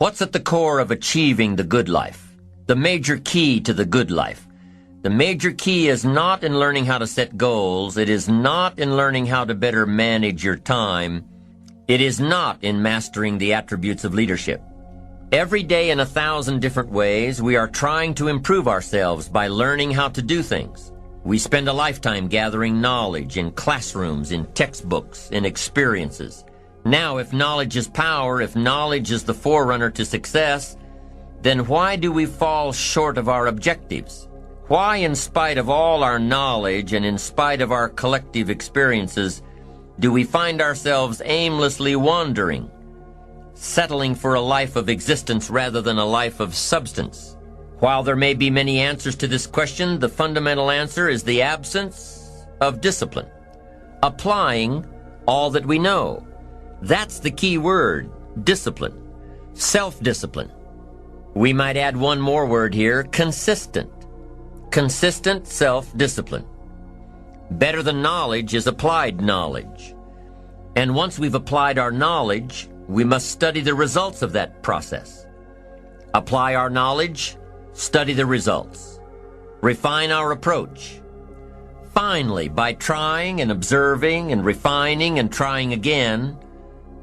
What's at the core of achieving the good life? The major key to the good life. The major key is not in learning how to set goals. It is not in learning how to better manage your time. It is not in mastering the attributes of leadership. Every day in 1,000 different ways, we are trying to improve ourselves by learning how to do things. We spend a lifetime gathering knowledge in classrooms, in textbooks, in experiences. Now, if knowledge is power, if knowledge is the forerunner to success, then why do we fall short of our objectives? Why, in spite of all our knowledge and in spite of our collective experiences, do we find ourselves aimlessly wandering, settling for a life of existence rather than a life of substance? While there may be many answers to this question, the fundamental answer is the absence of discipline. Applying all that we know. That's the key word, discipline. Self-discipline. We might add one more word here, consistent. Consistent self-discipline. Better than knowledge is applied knowledge. And once we've applied our knowledge, we must study the results of that process. Apply our knowledge, study the results. Refine our approach. Finally, by trying and observing and refining and trying again,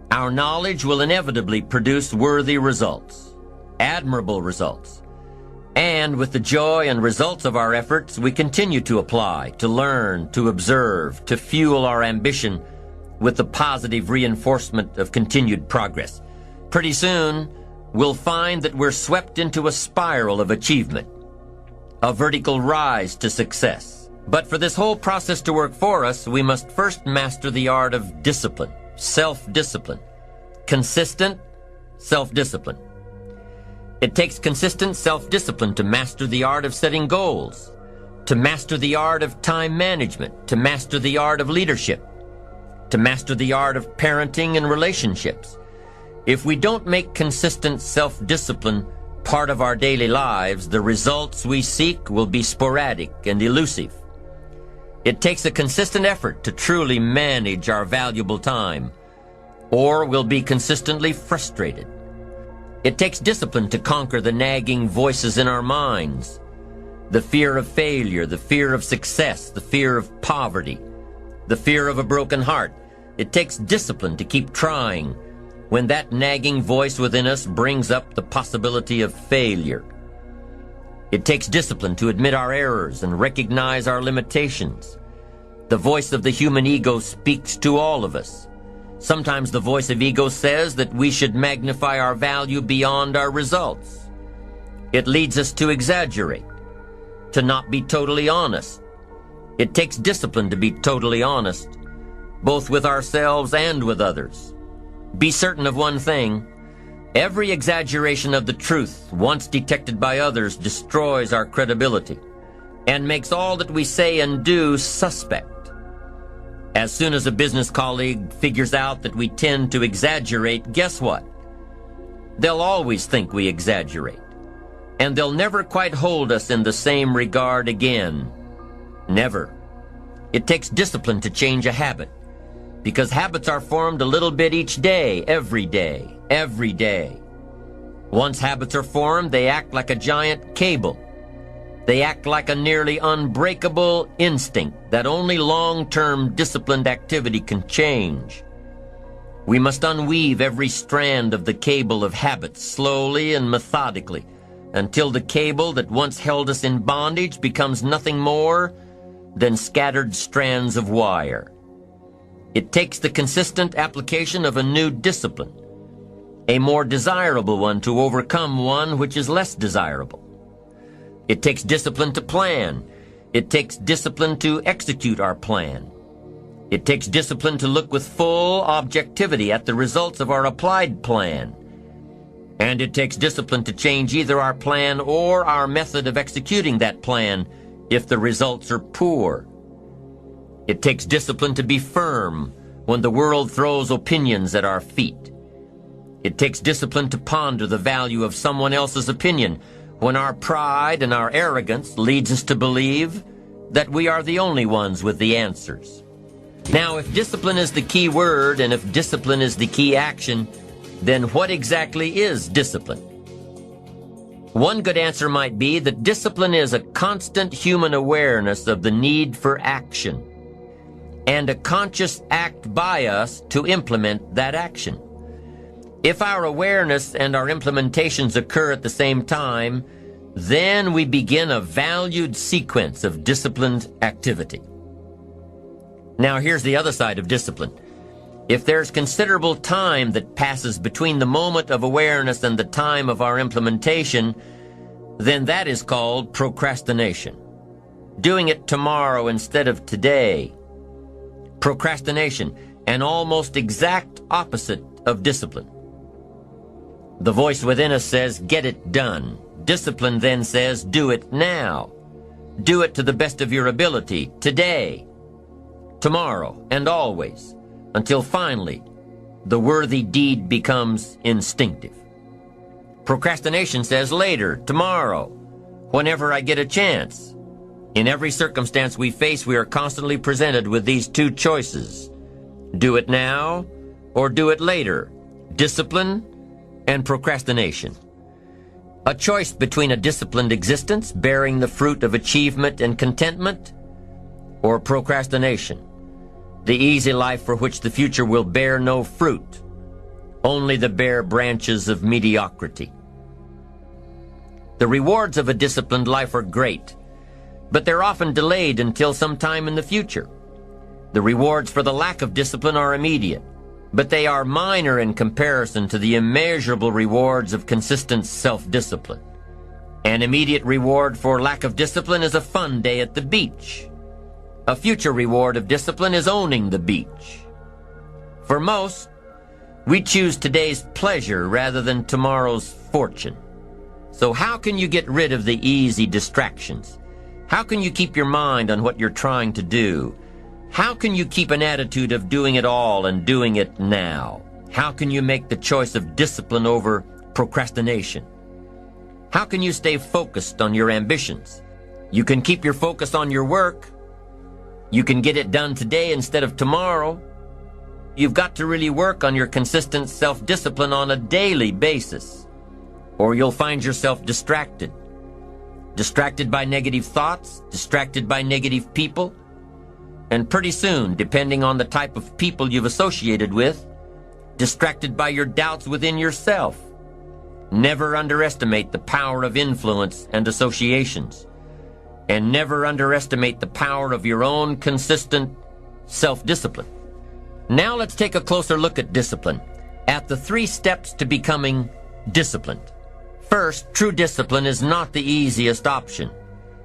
our knowledge will inevitably produce worthy results, admirable results. And with the joy and results of our efforts, we continue to apply, to learn, to observe, to fuel our ambition with the positive reinforcement of continued progress. Pretty soon, we'll find that we're swept into a spiral of achievement, a vertical rise to success. But for this whole process to work for us, we must first master the art of discipline, self-discipline, consistent self-discipline. It takes consistent self-discipline to master the art of setting goals, to master the art of time management, to master the art of leadership, to master the art of parenting and relationships. If we don't make consistent self-discipline part of our daily lives, the results we seek will be sporadic and elusive. It takes a consistent effort to truly manage our valuable time, or we'll be consistently frustrated. It takes discipline to conquer the nagging voices in our minds, the fear of failure, the fear of success, the fear of poverty, the fear of a broken heart. It takes discipline to keep trying when that nagging voice within us brings up the possibility of failure. It takes discipline to admit our errors and recognize our limitations. The voice of the human ego speaks to all of us. Sometimes the voice of ego says that we should magnify our value beyond our results. It leads us to exaggerate, to not be totally honest. It takes discipline to be totally honest, both with ourselves and with others. Be certain of one thing: every exaggeration of the truth, once detected by others, destroys our credibility and makes all that we say and do suspect. As soon as a business colleague figures out that we tend to exaggerate, guess what? They'll always think we exaggerate, and they'll never quite hold us in the same regard again. Never. It takes discipline to change a habit, because habits are formed a little bit each day, every day, every day. Once habits are formed, they act like a giant cable. They act like a nearly unbreakable instinct that only long-term disciplined activity can change. We must unweave every strand of the cable of habits slowly and methodically until the cable that once held us in bondage becomes nothing more than scattered strands of wire. It takes the consistent application of a new discipline, a more desirable one to overcome one which is less desirable. It takes discipline to plan. It takes discipline to execute our plan. It takes discipline to look with full objectivity at the results of our applied plan. And it takes discipline to change either our plan or our method of executing that plan if the results are poor. It takes discipline to be firm when the world throws opinions at our feet. It takes discipline to ponder the value of someone else's opinion when our pride and our arrogance leads us to believe that we are the only ones with the answers. Now, if discipline is the key word and if discipline is the key action, then what exactly is discipline? One good answer might be that discipline is a constant human awareness of the need for action and a conscious act by us to implement that action. If our awareness and our implementations occur at the same time, then we begin a valued sequence of disciplined activity. Now here's the other side of discipline. If there's considerable time that passes between the moment of awareness and the time of our implementation, then that is called procrastination. Doing it tomorrow instead of today. Procrastination, an almost exact opposite of discipline. The voice within us says, get it done. Discipline then says, do it now. Do it to the best of your ability, today, tomorrow, and always, until finally, the worthy deed becomes instinctive. Procrastination says later, tomorrow, whenever I get a chance. In every circumstance we face, we are constantly presented with these two choices. Do it now or do it later. Discipline and procrastination. A choice between a disciplined existence bearing the fruit of achievement and contentment, or procrastination, the easy life for which the future will bear no fruit, only the bare branches of mediocrity. The rewards of a disciplined life are great, but they're often delayed until some time in the future. The rewards for the lack of discipline are immediate, but they are minor in comparison to the immeasurable rewards of consistent self-discipline. An immediate reward for lack of discipline is a fun day at the beach. A future reward of discipline is owning the beach. For most, we choose today's pleasure rather than tomorrow's fortune. So how can you get rid of the easy distractions? How can you keep your mind on what you're trying to do? How can you keep an attitude of doing it all and doing it now? How can you make the choice of discipline over procrastination? How can you stay focused on your ambitions? You can keep your focus on your work. You can get it done today instead of tomorrow. You've got to really work on your consistent self-discipline on a daily basis, or you'll find yourself distracted. Distracted by negative thoughts, distracted by negative people, and pretty soon, depending on the type of people you've associated with, distracted by your doubts within yourself. Never underestimate the power of influence and associations, and never underestimate the power of your own consistent self-discipline. Now let's take a closer look at discipline, at the 3 steps to becoming disciplined. First, true discipline is not the easiest option.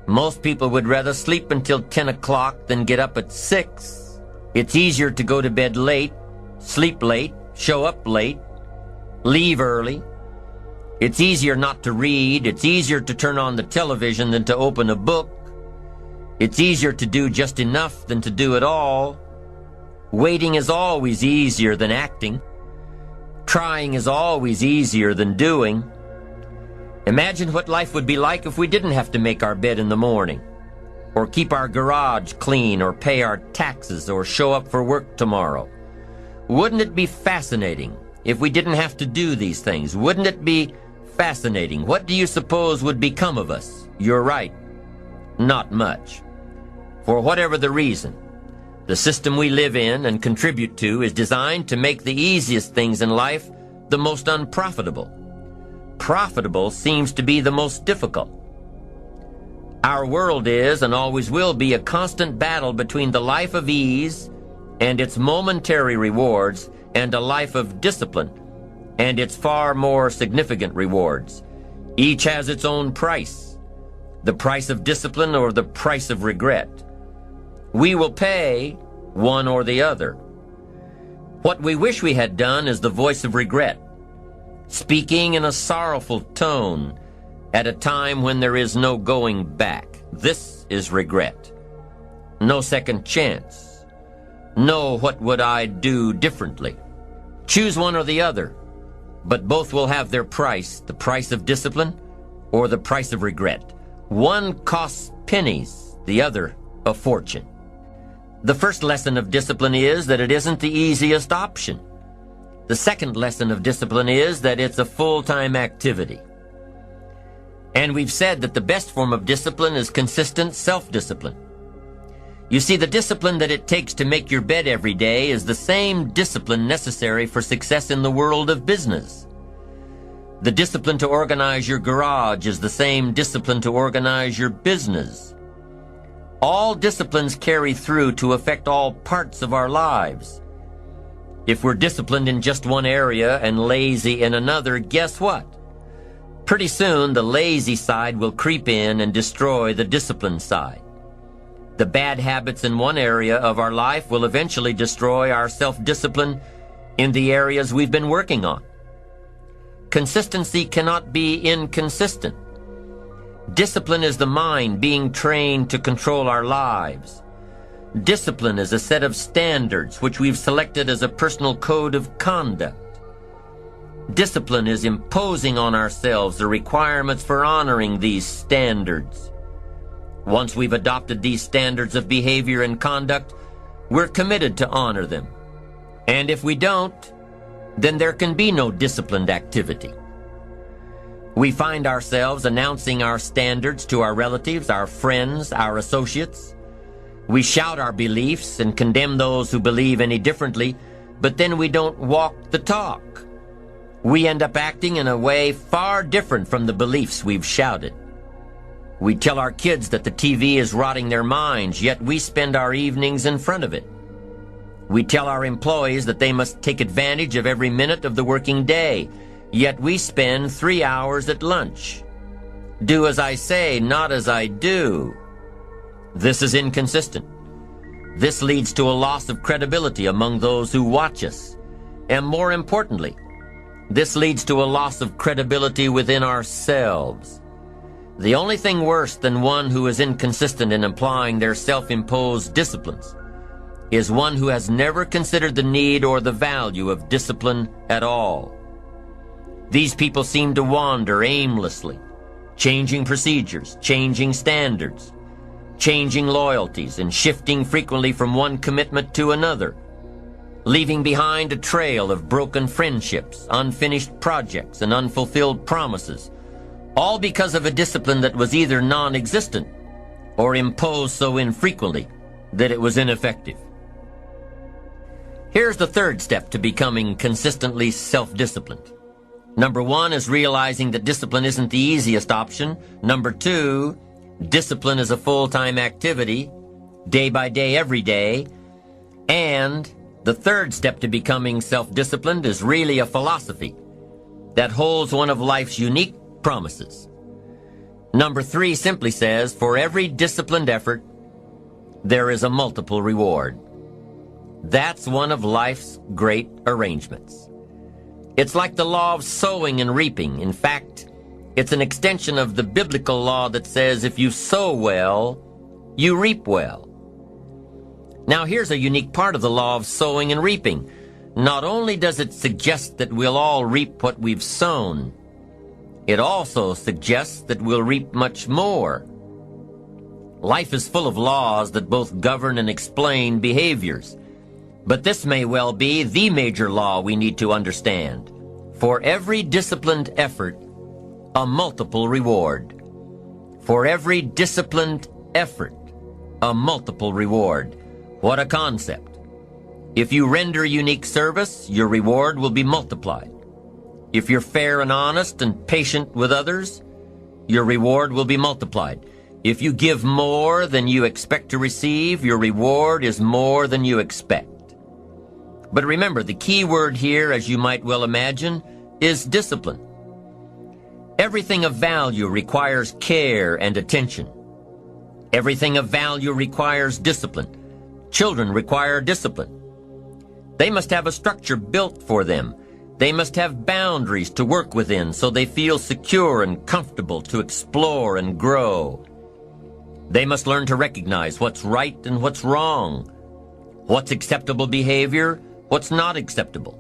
Most people would rather sleep until 10 o'clock than get up at 6. It's easier to go to bed late, sleep late, show up late, leave early. It's easier not to read. It's easier to turn on the television than to open a book. It's easier to do just enough than to do it all. Waiting is always easier than acting. Trying is always easier than doing. Imagine what life would be like if we didn't have to make our bed in the morning, or keep our garage clean, or pay our taxes, or show up for work tomorrow. Wouldn't it be fascinating if we didn't have to do these things? Wouldn't it be fascinating? What do you suppose would become of us? You're right, not much. For whatever the reason, the system we live in and contribute to is designed to make the easiest things in life the most unprofitable. Profitable seems to be the most difficult. Our world is and always will be a constant battle between the life of ease and its momentary rewards and a life of discipline and its far more significant rewards. Each has its own price, the price of discipline or the price of regret. We will pay one or the other. What we wish we had done is the voice of regret, speaking in a sorrowful tone at a time when there is no going back. This is regret. No second chance. No what would I do differently. Choose one or the other, but both will have their price, the price of discipline or the price of regret. One costs pennies, the other a fortune. The first lesson of discipline is that it isn't the easiest option. The second lesson of discipline is that it's a full-time activity. And we've said that the best form of discipline is consistent self-discipline. You see, the discipline that it takes to make your bed every day is the same discipline necessary for success in the world of business. The discipline to organize your garage is the same discipline to organize your business. All disciplines carry through to affect all parts of our lives. If we're disciplined in just one area and lazy in another, guess what? Pretty soon, the lazy side will creep in and destroy the disciplined side. The bad habits in one area of our life will eventually destroy our self-discipline in the areas we've been working on. Consistency cannot be inconsistent. Discipline is the mind being trained to control our lives. Discipline is a set of standards which we've selected as a personal code of conduct. Discipline is imposing on ourselves the requirements for honoring these standards. Once we've adopted these standards of behavior and conduct, we're committed to honor them. And if we don't, then there can be no disciplined activity. We find ourselves announcing our standards to our relatives, our friends, our associates. We shout our beliefs and condemn those who believe any differently, but then we don't walk the talk. We end up acting in a way far different from the beliefs we've shouted. We tell our kids that the TV is rotting their minds, yet we spend our evenings in front of it. We tell our employees that they must take advantage of every minute of the working day, yet we spend 3 hours at lunch. Do as I say, not as I do. This is inconsistent. This leads to a loss of credibility among those who watch us. And more importantly, this leads to a loss of credibility within ourselves. The only thing worse than one who is inconsistent in applying their self-imposed disciplines is one who has never considered the need or the value of discipline at all. These people seem to wander aimlessly, changing procedures, changing standards, changing loyalties, and shifting frequently from one commitment to another, leaving behind a trail of broken friendships, unfinished projects, and unfulfilled promises, all because of a discipline that was either non-existent or imposed so infrequently that it was ineffective. Here's the third step to becoming consistently self-disciplined. Number 1 is realizing that discipline isn't the easiest option. Number 2, discipline is a full-time activity, day by day, every day. And the third step to becoming self-disciplined is really a philosophy that holds one of life's unique promises. Number 3 simply says, for every disciplined effort, there is a multiple reward. That's one of life's great arrangements. It's like the law of sowing and reaping. In fact, it's an extension of the biblical law that says if you sow well, you reap well. Now here's a unique part of the law of sowing and reaping. Not only does it suggest that we'll all reap what we've sown, it also suggests that we'll reap much more. Life is full of laws that both govern and explain behaviors. But this may well be the major law we need to understand. For every disciplined effort, a multiple reward. For every disciplined effort, a multiple reward. What a concept. If you render unique service, your reward will be multiplied. If you're fair and honest and patient with others, your reward will be multiplied. If you give more than you expect to receive, your reward is more than you expect. But remember, the key word here, as you might well imagine, is discipline. Everything of value requires care and attention. Everything of value requires discipline. Children require discipline. They must have a structure built for them. They must have boundaries to work within so they feel secure and comfortable to explore and grow. They must learn to recognize what's right and what's wrong, what's acceptable behavior, what's not acceptable.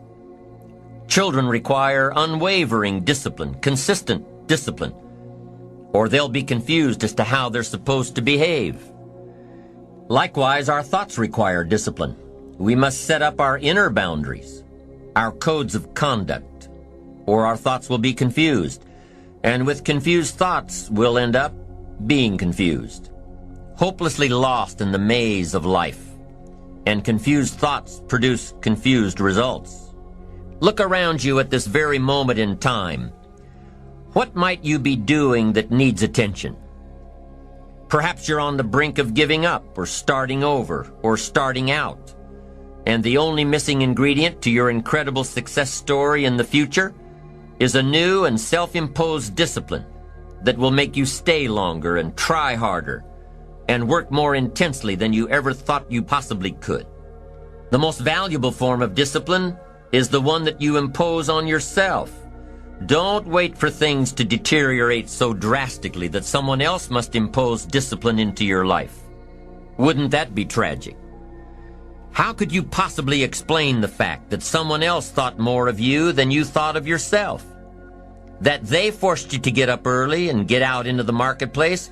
Children require unwavering discipline, consistent discipline, or they'll be confused as to how they're supposed to behave. Likewise, our thoughts require discipline. We must set up our inner boundaries. our codes of conduct, or our thoughts will be confused. And with confused thoughts, we'll end up being confused, hopelessly lost in the maze of life. And confused thoughts produce confused results. Look around you at this very moment in time. What might you be doing that needs attention? Perhaps you're on the brink of giving up, or starting over, or starting out. And the only missing ingredient to your incredible success story in the future is a new and self-imposed discipline that will make you stay longer and try harder and work more intensely than you ever thought you possibly could. The most valuable form of discipline is the one that you impose on yourself. Don't wait for things to deteriorate so drastically that someone else must impose discipline into your life. Wouldn't that be tragic? How could you possibly explain the fact that someone else thought more of you than you thought of yourself? That they forced you to get up early and get out into the marketplace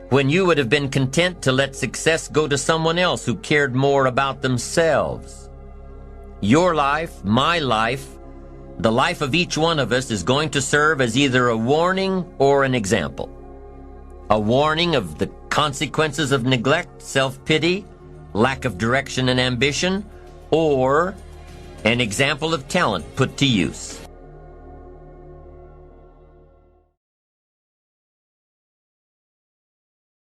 when you would have been content to let success go to someone else who cared more about themselves. Your life, my life, the life of each one of us is going to serve as either a warning or an example. A warning of the consequences of neglect, self-pity, lack of direction and ambition, or an example of talent put to use.